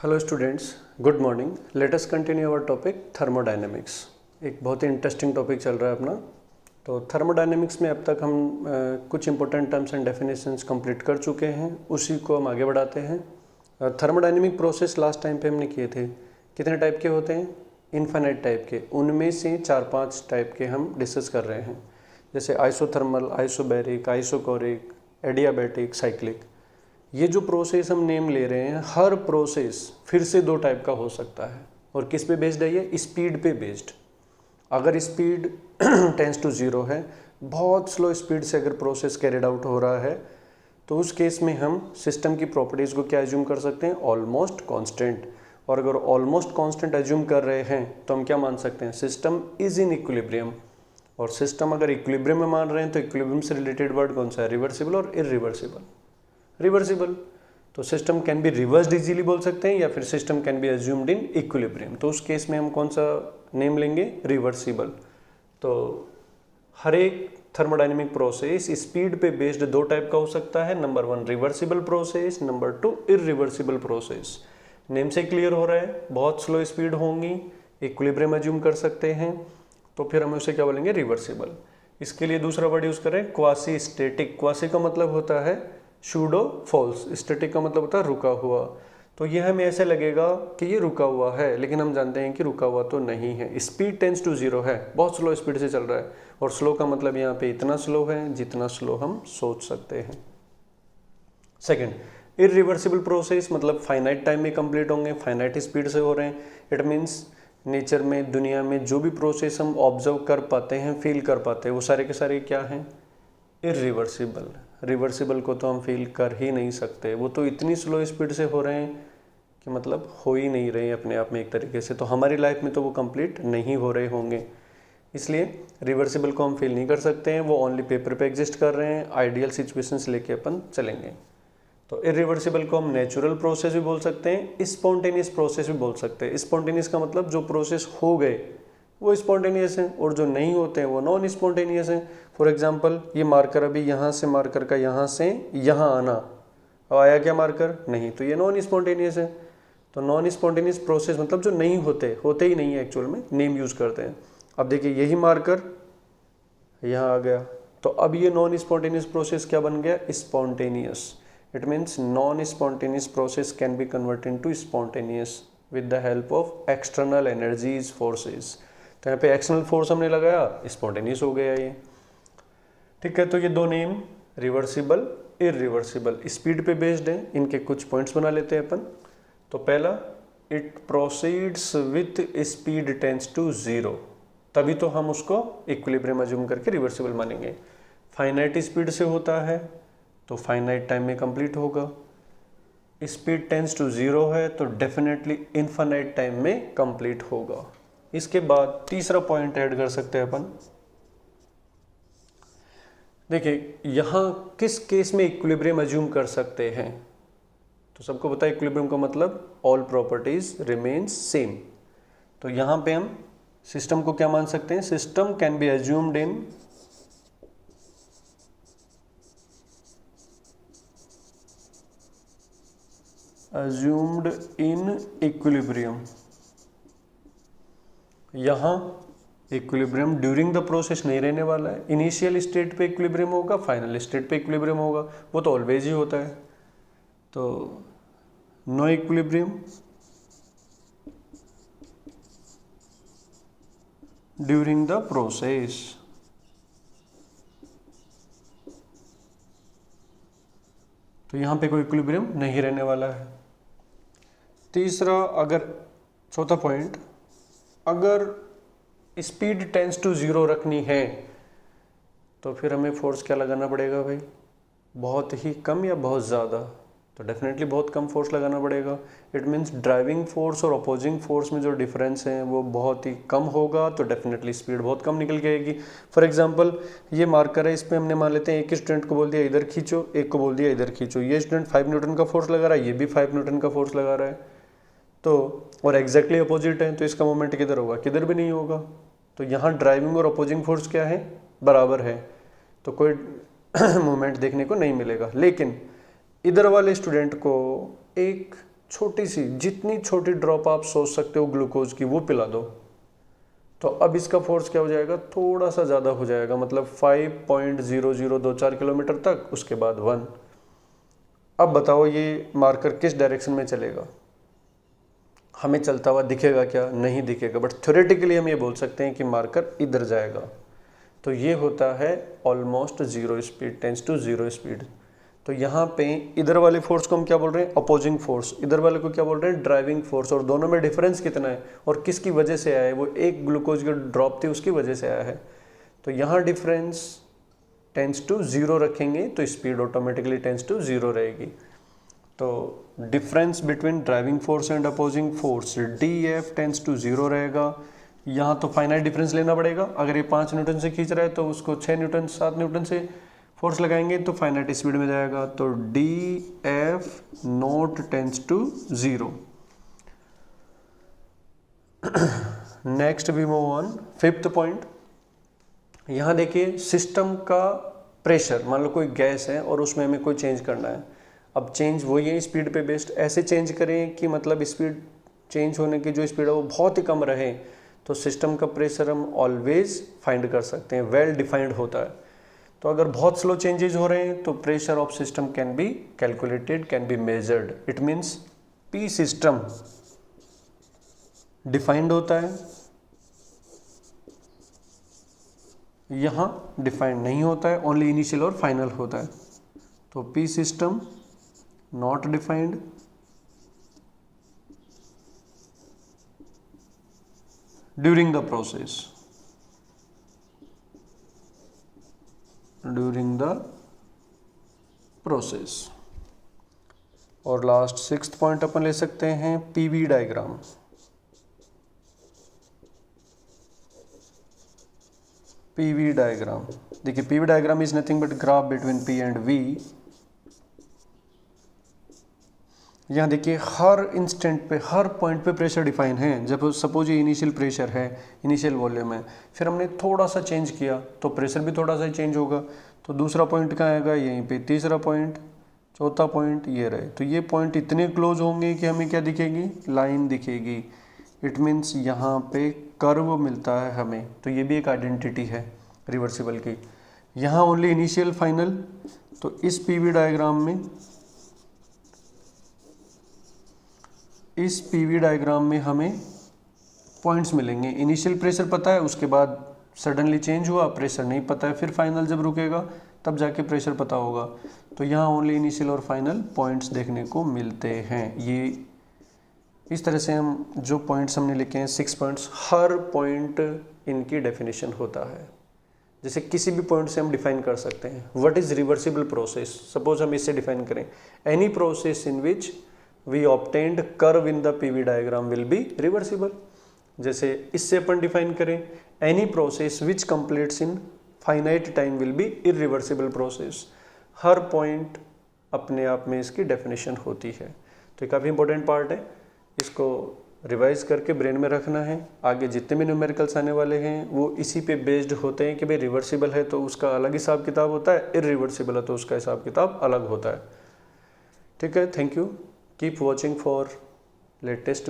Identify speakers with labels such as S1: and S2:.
S1: Hello students, good morning. Let us continue our topic thermodynamics. एक बहुत ही interesting topic चल रहा है अपना। तो थर्मोडायनेमिक्स में अब तक हम कुछ important terms and definitions complete कर चुके हैं, उसी को हम आगे बढ़ाते हैं। थर्मोडायनेमिक प्रोसेस लास्ट टाइम पे हमने किए थे। कितने टाइप के होते हैं? इन्फिनिट टाइप के। उनमें से 4-5 टाइप के हम डिस्कस कर रहे हैं, जैसे isothermal, isobaric, isochoric, adiabatic, cyclic. ये जो प्रोसेस हम नेम ले रहे हैं, हर प्रोसेस फिर से 2 टाइप का हो सकता है। और किस पे बेस्ड है ये? स्पीड पे बेस्ड। अगर स्पीड टेंस टू 0 है, बहुत स्लो स्पीड से अगर प्रोसेस कैरिड आउट हो रहा है, तो उस केस में हम सिस्टम की प्रॉपर्टीज़ को क्या एज्यूम कर सकते हैं? Almost constant. और अगर ऑलमोस्ट कांस्टेंट एज्यूम कर रहे हैं तो हम क्या मान सकते हैं? System is in equilibrium. और सिस्टम अगर इक्विलिब्रियम में मान रहे हैं तो इक्विलिब्रियम से रिलेटेड वर्ड कौन सा है? रिवर्सिबल और इरिवर्सिबल। रिवर्सिबल तो system can be reversed easily बोल सकते हैं, या फिर system can be assumed in equilibrium. तो उस केस में हम कौन सा नेम लेंगे? रिवर्सिबल। तो हर एक थर्मोडायनेमिक प्रोसेस स्पीड पे बेस्ड 2 टाइप का हो सकता है। Number 1 reversible process, number 2 irreversible process. Name से क्लियर हो रहा है, बहुत स्लो स्पीड होंगी, इक्विलिब्रियम एज्यूम कर सकते हैं, तो फिर हम उसे क्या बोलेंगे? रिवर्सिबल। इसके लिए दूसरा वर्ड यूज करें, क्वासी स्टैटिक। क्वासी का मतलब होता है शूडो फॉल्स, स्टैटिक का मतलब होता है रुका हुआ। तो ये हमें ऐसे लगेगा कि ये रुका हुआ है, लेकिन हम जानते हैं कि रुका हुआ तो नहीं है। स्पीड टेंस टू 0 है, बहुत स्लो स्पीड से चल रहा है। और स्लो का मतलब यहाँ पे इतना स्लो है जितना स्लो हम सोच सकते हैं। सेकंड, इरिवर्सिबल प्रोसेस मतलब फाइनाइट टाइम में कंप्लीट होंगे, फाइनाइट स्पीड से हो रहे हैं। इट मीन्स नेचर में, दुनिया में जो भी प्रोसेस हम ऑब्जर्व कर पाते हैं, फील कर पाते हैं, वो सारे के सारे क्या हैं? इरिवर्सिबल। रिवर्सिबल को तो हम फील कर ही नहीं सकते, वो तो इतनी स्लो स्पीड से हो रहे हैं कि मतलब हो ही नहीं रहे हैं अपने आप में एक तरीके से। तो हमारी लाइफ में तो वो कंप्लीट नहीं हो रहे होंगे, इसलिए रिवर्सिबल को हम फील नहीं कर सकते हैं। वो ओनली पेपर पे एग्जिस्ट कर रहे हैं। आइडियल सिचुएशंस लेके अपन चलेंगे। तो इरिवर्सिबल को हम नेचुरल प्रोसेस भी बोल सकते हैं, स्पॉन्टेनियस प्रोसेस भी बोल सकते हैं। स्पॉन्टेनियस का मतलब जो प्रोसेस हो गए वो स्पॉन्टेनियस हैं, और जो नहीं होते हैं वो नॉन स्पॉन्टेनियस हैं। फॉर एग्जांपल, ये मार्कर अभी यहाँ से, मार्कर का यहाँ से यहाँ आना, अब आया क्या मार्कर? नहीं, तो ये नॉन स्पॉन्टेनियस है। तो नॉन स्पॉन्टेनियस प्रोसेस मतलब जो नहीं होते, होते ही नहीं है एक्चुअल में, नेम यूज करते हैं। अब देखिए, यही मार्कर यहाँ आ गया, तो अब ये नॉन स्पॉन्टेनियस प्रोसेस क्या बन गया? Spontaneous. It means non spontaneous process can be converted into spontaneous with the help of external energies, forces. तो यहाँ पे एक्सटर्नल फोर्स हमने लगाया, स्पॉन्टेनियस हो गया ये। ठीक है, तो ये 2 नेम, रिवर्सिबल, इरिवर्सिबल, स्पीड पे बेस्ड है। इनके कुछ पॉइंट्स बना लेते हैं अपन। तो पहला, it proceeds with speed tends to 0, तभी तो हम उसको इक्विलिब्रियम एज्यूम करके रिवर्सिबल मानेंगे। फाइनाइट स्पीड से होता है तो फाइनाइट टाइम में कंप्लीट होगा। स्पीड टेंस टू 0 है तो डेफिनेटली इनफाइनाइट टाइम में कंप्लीट होगा। इसके बाद तीसरा पॉइंट ऐड कर सकते हैं अपन। देखिए, यहां किस केस में इक्विलिब्रियम एज्यूम कर सकते हैं? तो सबको पता है इक्विलिब्रियम का मतलब ऑल प्रॉपर्टीज रिमेन्स सेम। तो यहां पे हम सिस्टम को क्या मान सकते हैं? System can be assumed in equilibrium. यहाँ इक्विलिब्रियम ड्यूरिंग द प्रोसेस नहीं रहने वाला है। इनिशियल स्टेट पे इक्विलिब्रियम होगा, फाइनल स्टेट पे इक्विलिब्रियम होगा, वो तो ऑलवेज ही होता है। तो no equilibrium during the process. तो यहाँ पे कोई इक्विलिब्रियम नहीं रहने वाला है। तीसरा, अगर चौथा पॉइंट, अगर स्पीड टेंस टू 0 रखनी है तो फिर हमें फोर्स क्या लगाना पड़ेगा भाई? बहुत ही कम या बहुत ज़्यादा? तो डेफिनेटली बहुत कम फोर्स लगाना पड़ेगा। इट मीन्स ड्राइविंग फोर्स और अपोजिंग फोर्स में जो डिफरेंस है वो बहुत ही कम होगा, तो डेफिनेटली स्पीड बहुत कम निकल के आएगी। फॉर एग्जांपल, ये मार्कर है, इस पर हमने मान लेते हैं एक स्टूडेंट को बोल दिया इधर खींचो, एक को बोल दिया इधर खींचो। ये स्टूडेंट 5 न्यूटन का फोर्स लगा रहा है, ये भी 5 न्यूटन का फोर्स लगा रहा है, तो और एग्जैक्टली अपोजिट है, तो इसका मोमेंट किधर होगा? किधर भी नहीं होगा। तो यहाँ ड्राइविंग और अपोजिंग फोर्स क्या है? बराबर है, तो कोई मोमेंट देखने को नहीं मिलेगा। लेकिन इधर वाले स्टूडेंट को एक छोटी सी, जितनी छोटी ड्रॉप आप सोच सकते हो ग्लूकोज की वो पिला दो, तो अब इसका फोर्स क्या हो जाएगा, थोड़ा सा ज़्यादा हो जाएगा, मतलब 5.0024 किलोमीटर तक, उसके बाद 1। अब बताओ ये मार्कर किस डायरेक्शन में चलेगा, हमें चलता हुआ दिखेगा क्या, नहीं दिखेगा, बट थ्योरेटिकली हम ये बोल सकते हैं कि मार्कर इधर जाएगा। तो ये होता है almost zero speed, tends to zero speed. तो यहाँ पे इधर वाले फोर्स को हम क्या बोल रहे हैं, अपोजिंग फोर्स, इधर वाले को क्या बोल रहे हैं, ड्राइविंग फोर्स। और दोनों में डिफरेंस कितना है और किसकी वजह से आया है, वो एक ग्लूकोज की ड्रॉप थी उसकी वजह से आया है। तो यहाँ डिफरेंस टेंस टू जीरो रखेंगे तो speed automatically tends to zero रहेगी। तो difference between driving force and opposing force DF tends to zero रहेगा। यहाँ तो फाइनाइट डिफरेंस लेना पड़ेगा, अगर ये 5 न्यूटन से खींच रहा है तो उसको 6 न्यूटन 7 न्यूटन से फोर्स लगाएंगे तो फाइनाइट स्पीड में जाएगा। तो DF not tends to zero. Next we move on, fifth point. यहाँ देखिए सिस्टम का प्रेशर, मान लो कोई गैस है और उसमें हमें कोई चेंज करना है। अब चेंज वही है स्पीड पे बेस्ड, ऐसे चेंज करें कि मतलब स्पीड चेंज होने की जो स्पीड है वो बहुत ही कम रहे, तो सिस्टम का प्रेशर हम ऑलवेज फाइंड कर सकते हैं, वेल डिफाइंड होता है। तो अगर बहुत स्लो चेंजेस हो रहे हैं तो pressure of system can be calculated, can be measured. It means P system defined होता है, यहाँ डिफाइंड नहीं होता है, ओनली इनिशियल और फाइनल होता है। तो P system not defined, during the process, during the process. और लास्ट सिक्स्थ पॉइंट अपन ले सकते हैं PV डायग्राम। PV डायग्राम देखिए, PV diagram is nothing but graph between P and V। यहाँ देखिए हर इंस्टेंट पे, हर पॉइंट पे प्रेशर डिफाइन है। जब सपोज ये इनिशियल प्रेशर है, इनिशियल वॉल्यूम है, फिर हमने थोड़ा सा चेंज किया तो प्रेशर भी थोड़ा सा ही चेंज होगा। तो दूसरा पॉइंट कहाँ आएगा, यहीं पे, तीसरा पॉइंट, चौथा पॉइंट, ये रहे। तो ये पॉइंट इतने क्लोज होंगे कि हमें क्या दिखेगी, लाइन दिखेगी। इट मीन्स यहाँ पे कर्व मिलता है हमें, तो ये भी एक आइडेंटिटी है रिवर्सिबल की। यहाँ ओनली इनिशियल फाइनल, तो इस PV डायग्राम में, इस PV डायग्राम में हमें पॉइंट्स मिलेंगे। इनिशियल प्रेशर पता है, उसके बाद सडनली चेंज हुआ, प्रेशर नहीं पता है, फिर फाइनल जब रुकेगा तब जाके प्रेशर पता होगा। तो यहाँ ओनली इनिशियल और फाइनल पॉइंट्स देखने को मिलते हैं। ये इस तरह से हम जो पॉइंट्स हमने लिखे हैं 6 पॉइंट्स, हर पॉइंट इनकी डेफिनेशन होता है। जैसे किसी भी पॉइंट से हम डिफाइन कर सकते हैं what is reversible process. Suppose हम इससे डिफाइन करें, any process in which we obtained curve in the PV diagram will be reversible. जैसे इससे अपन डिफाइन करें, any process which completes in finite time will be irreversible process. हर point अपने आप में इसकी डेफिनेशन होती है। तो ये काफ़ी इंपॉर्टेंट पार्ट है, इसको रिवाइज करके ब्रेन में रखना है। आगे जितने भी न्यूमेरिकल्स आने वाले हैं वो इसी पे बेस्ड होते हैं कि भाई रिवर्सिबल है तो उसका अलग हिसाब किताब होता है, इरिवर्सिबल है तो उसका हिसाब किताब अलग होता है। ठीक है, thank you, keep watching for latest